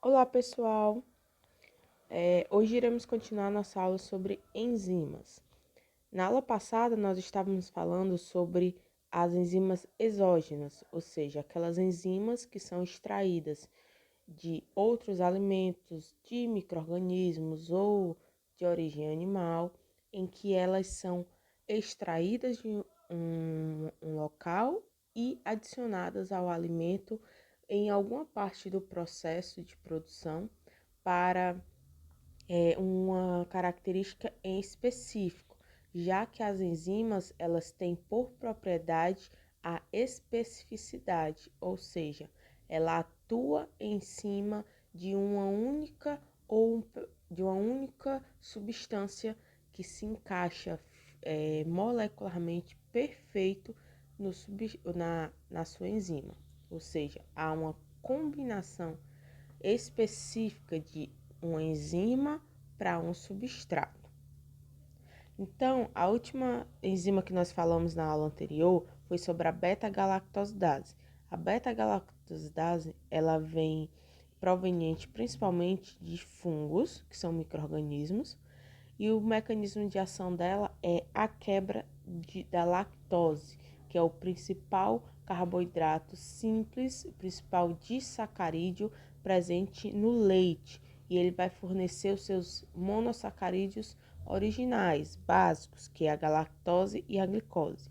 Olá, pessoal! Hoje iremos continuar nossa aula sobre enzimas. Na aula passada, nós estávamos falando sobre as enzimas exógenas, ou seja, aquelas enzimas que são extraídas de outros alimentos, de micro-organismos ou de origem animal, em que elas são extraídas de um local e adicionadas ao alimento em alguma parte do processo de produção para uma característica em específico, já que as enzimas elas têm por propriedade a especificidade, ou seja, ela atua em cima de uma única substância que se encaixa molecularmente perfeito na sua enzima, ou seja, há uma combinação específica de uma enzima para um substrato. Então, a última enzima que nós falamos na aula anterior foi sobre a beta-galactosidase. A beta-galactosidase, ela vem proveniente principalmente de fungos, que são micro-organismos, e o mecanismo de ação dela é a quebra da lactose, que é o principal carboidrato simples, o principal disacarídeo presente no leite, e ele vai fornecer os seus monossacarídeos originais, básicos, que é a galactose e a glicose.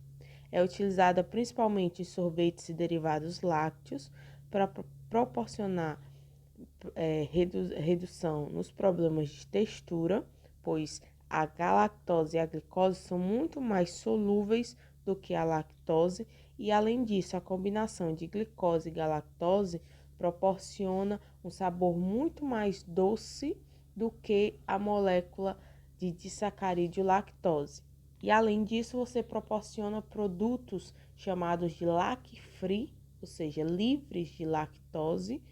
É utilizada principalmente em sorvetes e derivados lácteos para proporcionar redução nos problemas de textura, pois a galactose e a glicose são muito mais solúveis do que a lactose e, além disso, a combinação de glicose e galactose proporciona um sabor muito mais doce do que a molécula de disacarídeo lactose. E, além disso, você proporciona produtos chamados de lac-free, ou seja, livres de lactose,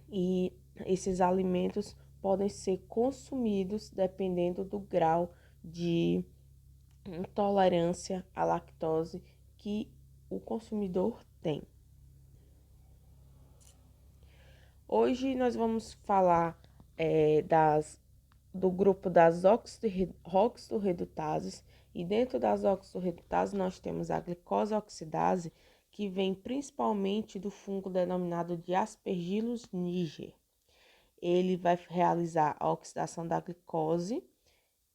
e esses alimentos podem ser consumidos dependendo do grau de intolerância à lactose que o consumidor tem. Hoje nós vamos falar do grupo das oxidorredutases, e dentro das oxidorredutases nós temos a glicose oxidase, que vem principalmente do fungo denominado de Aspergillus niger. Ele vai realizar a oxidação da glicose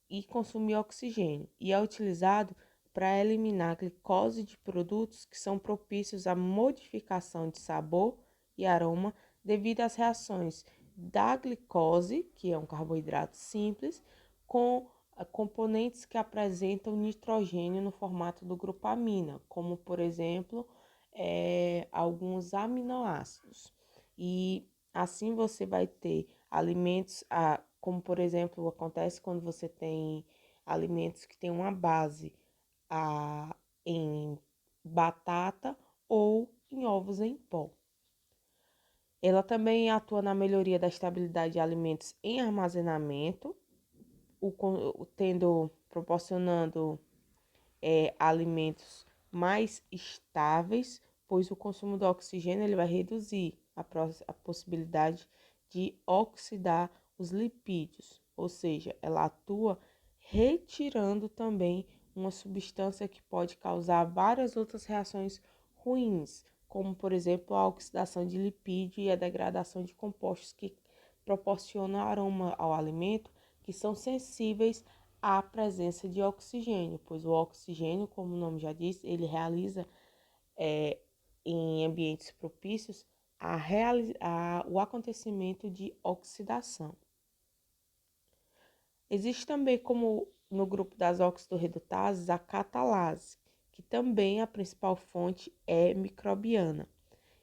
e consumir oxigênio, e é utilizado para eliminar a glicose de produtos que são propícios à modificação de sabor e aroma devido às reações da glicose, que é um carboidrato simples, com componentes que apresentam nitrogênio no formato do grupo amina, como por exemplo, alguns aminoácidos. E assim você vai ter alimentos, como por exemplo acontece quando você tem alimentos que têm uma base em batata ou em ovos em pó. Ela também atua na melhoria da estabilidade de alimentos em armazenamento, proporcionando alimentos mais estáveis, pois o consumo do oxigênio ele vai reduzir a possibilidade de oxidar os lipídios, ou seja, ela atua retirando também uma substância que pode causar várias outras reações ruins, como por exemplo a oxidação de lipídio e a degradação de compostos que proporcionam aroma ao alimento, que são sensíveis à presença de oxigênio, pois o oxigênio, como o nome já diz, ele realiza em ambientes propícios o acontecimento de oxidação. Existe também, como no grupo das oxidorredutases, a catalase, que também a principal fonte é microbiana.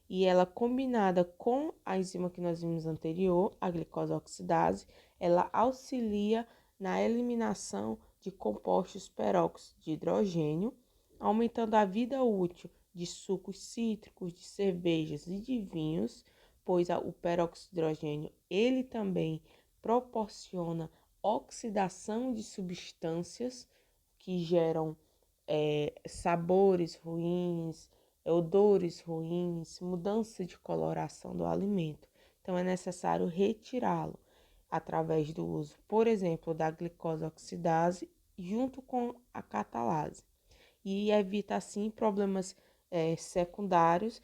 E ela, combinada com a enzima que nós vimos anterior, a glicose oxidase, ela auxilia na eliminação de compostos peróxidos de hidrogênio, aumentando a vida útil de sucos cítricos, de cervejas e de vinhos, pois o peróxido de hidrogênio ele também proporciona oxidação de substâncias que geram sabores ruins, odores ruins, mudança de coloração do alimento. Então, é necessário retirá-lo através do uso, por exemplo, da glicose oxidase junto com a catalase. E evita, assim, problemas secundários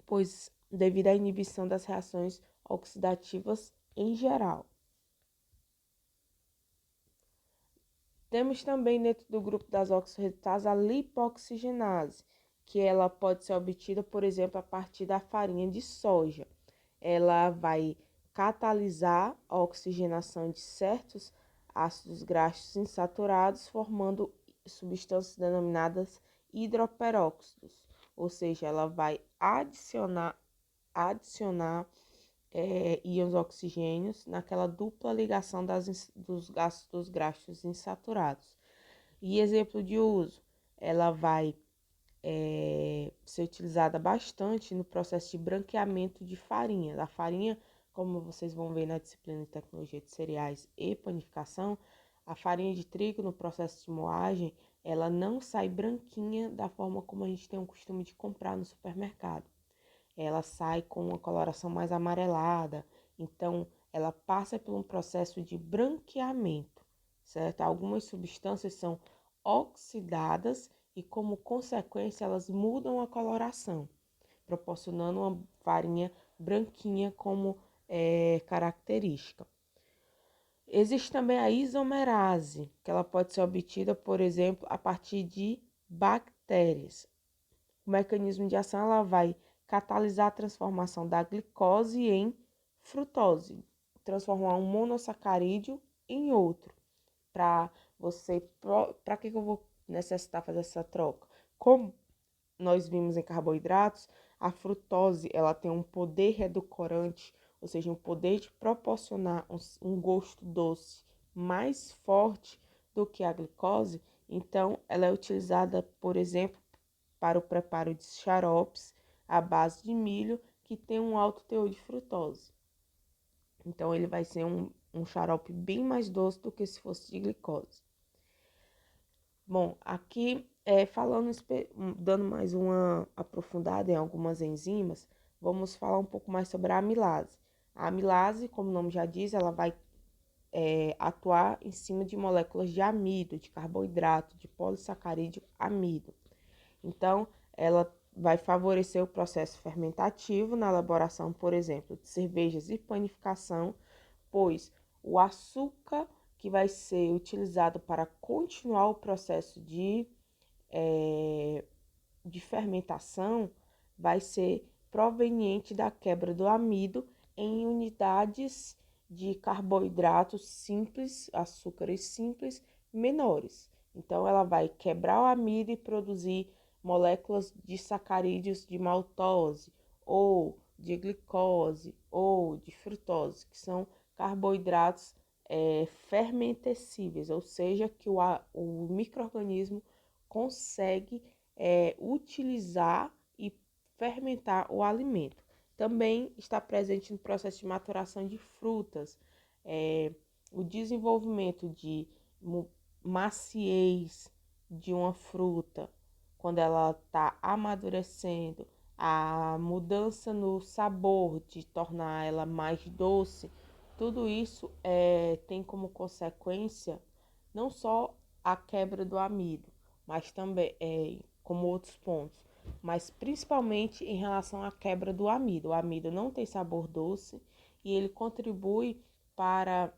pois devido à inibição das reações oxidativas em geral. Temos também dentro do grupo das oxirretases a lipoxigenase, que ela pode ser obtida, por exemplo, a partir da farinha de soja. Ela vai catalisar a oxigenação de certos ácidos graxos insaturados, formando substâncias denominadas hidroperóxidos, ou seja, ela vai adicionar íons oxigênios naquela dupla ligação dos ácidos graxos insaturados. E exemplo de uso, ela vai ser utilizada bastante no processo de branqueamento de farinha. A farinha, como vocês vão ver na disciplina de tecnologia de cereais e panificação, a farinha de trigo no processo de moagem, ela não sai branquinha da forma como a gente tem o costume de comprar no supermercado. Ela sai com uma coloração mais amarelada, então ela passa por um processo de branqueamento, certo? Algumas substâncias são oxidadas e, como consequência, elas mudam a coloração, proporcionando uma farinha branquinha como característica. Existe também a isomerase, que ela pode ser obtida, por exemplo, a partir de bactérias. O mecanismo de ação ela vai catalisar a transformação da glicose em frutose, transformar um monossacarídeo em outro. Para que eu vou necessitar fazer essa troca? Como nós vimos em carboidratos, a frutose ela tem um poder reducorante, ou seja, um poder de proporcionar um gosto doce mais forte do que a glicose. Então, ela é utilizada, por exemplo, para o preparo de xaropes à base de milho que tem um alto teor de frutose. Então, ele vai ser um xarope bem mais doce do que se fosse de glicose. Bom, aqui dando mais uma aprofundada em algumas enzimas, vamos falar um pouco mais sobre a amilase. A amilase, como o nome já diz, ela vai atuar em cima de moléculas de amido, de carboidrato, de polissacarídeo amido. Então, ela vai favorecer o processo fermentativo na elaboração, por exemplo, de cervejas e panificação, pois o açúcar que vai ser utilizado para continuar o processo de fermentação vai ser proveniente da quebra do amido em unidades de carboidratos simples, açúcares simples, menores. Então, ela vai quebrar o amido e produzir moléculas de sacarídeos de maltose, ou de glicose, ou de frutose, que são carboidratos fermentescíveis, ou seja, que o micro-organismo consegue utilizar e fermentar o alimento. Também está presente no processo de maturação de frutas, o desenvolvimento de maciez de uma fruta, quando ela está amadurecendo, a mudança no sabor, de tornar ela mais doce, tudo isso tem como consequência não só a quebra do amido, mas também como outros pontos, mas principalmente em relação à quebra do amido. O amido não tem sabor doce e ele contribui para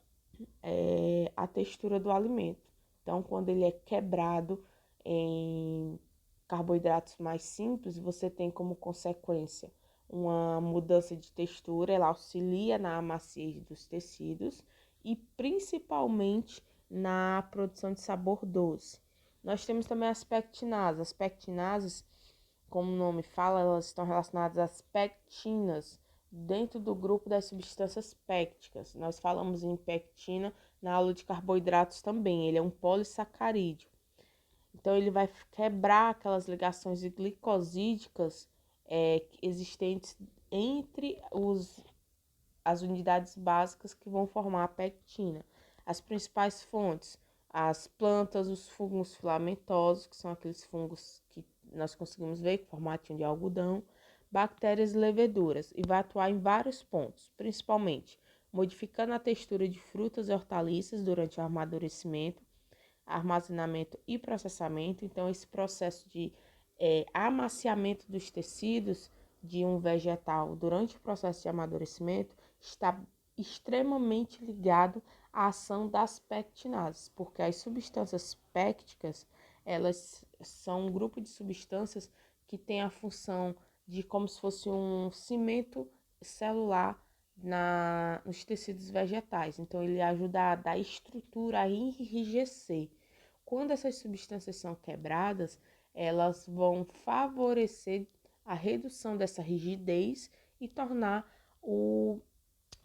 a textura do alimento. Então, quando ele é quebrado em carboidratos mais simples, você tem como consequência uma mudança de textura, ela auxilia na maciez dos tecidos e principalmente na produção de sabor doce. Nós temos também as pectinases. As pectinases, como o nome fala, elas estão relacionadas às pectinas, dentro do grupo das substâncias pêcticas. Nós falamos em pectina na aula de carboidratos também, ele é um polissacarídeo. Então, ele vai quebrar aquelas ligações glicosídicas existentes entre as unidades básicas que vão formar a pectina. As principais fontes, as plantas, os fungos filamentosos, que são aqueles fungos que nós conseguimos ver com formatinho de algodão, bactérias e leveduras e vai atuar em vários pontos, principalmente modificando a textura de frutas e hortaliças durante o amadurecimento, armazenamento e processamento. Então, esse processo de amaciamento dos tecidos de um vegetal durante o processo de amadurecimento está extremamente ligado à ação das pectinases, porque as substâncias pêcticas, elas são um grupo de substâncias que tem a função de como se fosse um cimento celular nos tecidos vegetais. Então, ele ajuda a dar estrutura, a enrijecer. Quando essas substâncias são quebradas, elas vão favorecer a redução dessa rigidez e tornar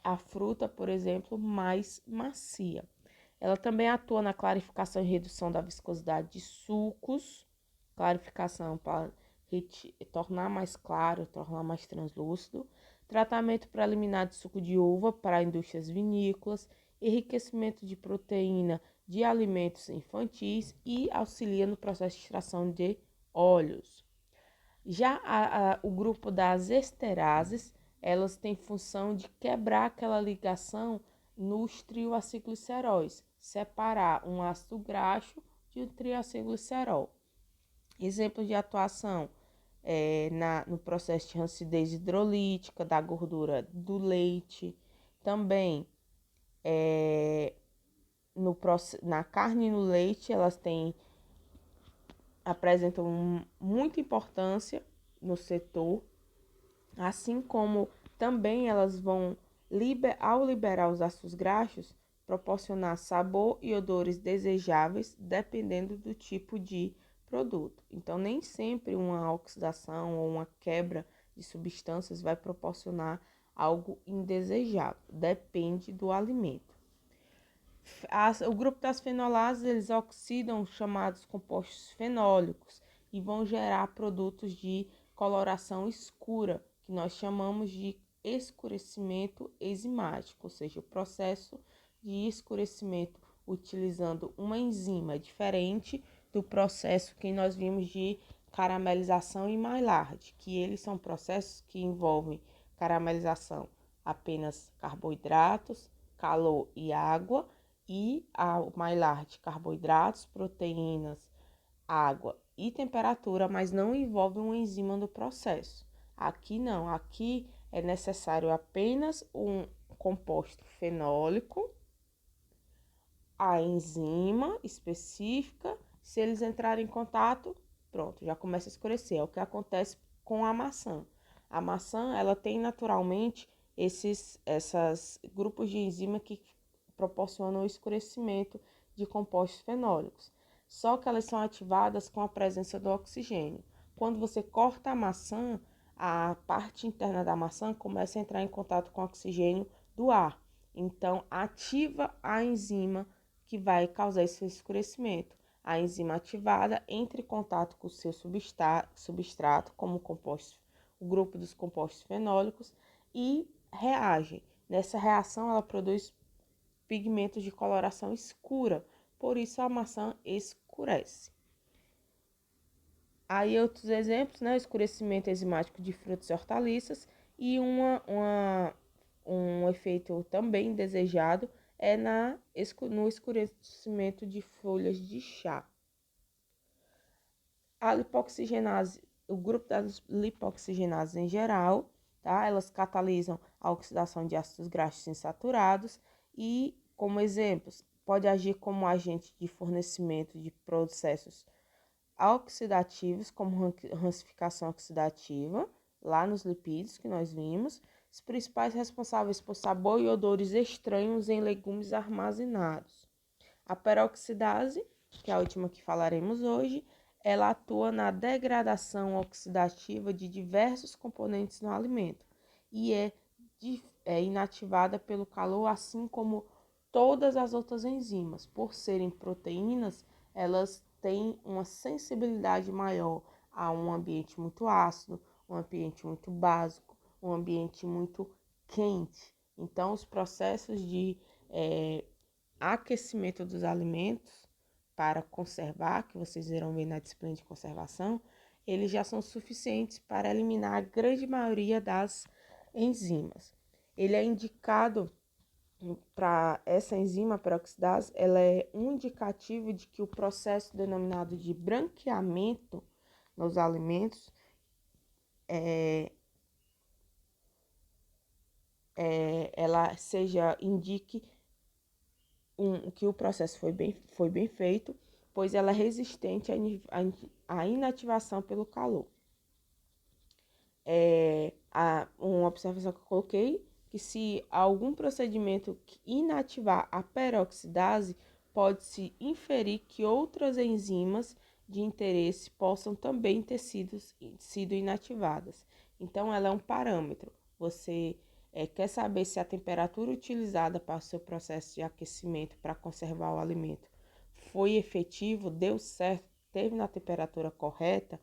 a fruta, por exemplo, mais macia. Ela também atua na clarificação e redução da viscosidade de sucos, clarificação para tornar mais claro, tornar mais translúcido, tratamento preliminar de suco de uva para indústrias vinícolas, enriquecimento de proteína de alimentos infantis e auxilia no processo de extração de óleos. Já o grupo das esterases, elas têm função de quebrar aquela ligação nos triacilgliceróis, separar um ácido graxo de um triacilglicerol. Exemplos de atuação no processo de rancidez hidrolítica da gordura do leite, também na carne e no leite, elas apresentam muita importância no setor, assim como também elas vão, ao liberar os ácidos graxos, proporcionar sabor e odores desejáveis, dependendo do tipo de produto. Então, nem sempre uma oxidação ou uma quebra de substâncias vai proporcionar algo indesejável, depende do alimento. O grupo das fenolases, eles oxidam os chamados compostos fenólicos e vão gerar produtos de coloração escura, que nós chamamos de escurecimento enzimático, ou seja, o processo de escurecimento utilizando uma enzima é diferente do processo que nós vimos de caramelização e Maillard, que eles são processos que envolvem caramelização apenas carboidratos, calor e água, e o Maillard, carboidratos, proteínas, água e temperatura, mas não envolve uma enzima no processo. Aqui não, aqui é necessário apenas um composto fenólico, a enzima específica. Se eles entrarem em contato, pronto, já começa a escurecer. É o que acontece com a maçã. A maçã, ela tem naturalmente esses grupos de enzima que proporcionam o escurecimento de compostos fenólicos. Só que elas são ativadas com a presença do oxigênio. Quando você corta a maçã, a parte interna da maçã começa a entrar em contato com o oxigênio do ar. Então, ativa a enzima que vai causar esse escurecimento. A enzima ativada entra em contato com o seu substrato, como o grupo dos compostos fenólicos, e reage. Nessa reação, ela produz pigmentos de coloração escura, por isso a maçã escurece. Aí outros exemplos, né? Escurecimento enzimático de frutas e hortaliças e um efeito também desejado é no escurecimento de folhas de chá. A lipoxigenase, o grupo das lipoxigenases em geral, tá? Elas catalisam a oxidação de ácidos graxos insaturados e, como exemplos, pode agir como agente de fornecimento de processos oxidativos, como rancificação oxidativa, lá nos lipídios que nós vimos, os principais responsáveis por sabor e odores estranhos em legumes armazenados. A peroxidase, que é a última que falaremos hoje, ela atua na degradação oxidativa de diversos componentes no alimento e é inativada pelo calor, assim como todas as outras enzimas. Por serem proteínas, elas têm uma sensibilidade maior a um ambiente muito ácido, um ambiente muito básico, um ambiente muito quente. Então, os processos de aquecimento dos alimentos para conservar, que vocês irão ver na disciplina de conservação, eles já são suficientes para eliminar a grande maioria das enzimas. Ele é indicado para essa enzima peroxidase, ela é um indicativo de que o processo denominado de branqueamento nos alimentos ela indique que o processo foi bem feito, pois ela é resistente à inativação pelo calor. Uma observação que eu coloquei, que se algum procedimento inativar a peroxidase, pode-se inferir que outras enzimas de interesse possam também ter sido inativadas. Então, ela é um parâmetro. Você quer saber se a temperatura utilizada para o seu processo de aquecimento para conservar o alimento foi efetivo, deu certo, teve na temperatura correta.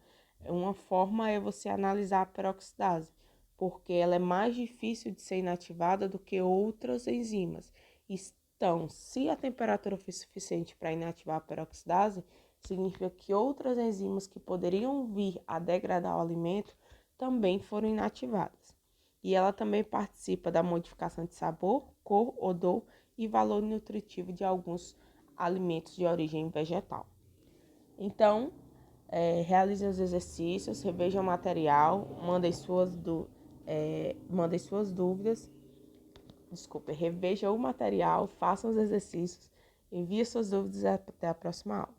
Uma forma é você analisar a peroxidase, porque ela é mais difícil de ser inativada do que outras enzimas. Então, se a temperatura foi suficiente para inativar a peroxidase, significa que outras enzimas que poderiam vir a degradar o alimento também foram inativadas. E ela também participa da modificação de sabor, cor, odor e valor nutritivo de alguns alimentos de origem vegetal. Então, realize os exercícios, reveja o material, mandem suas dúvidas. Reveja o material, façam os exercícios, envie suas dúvidas e até a próxima aula.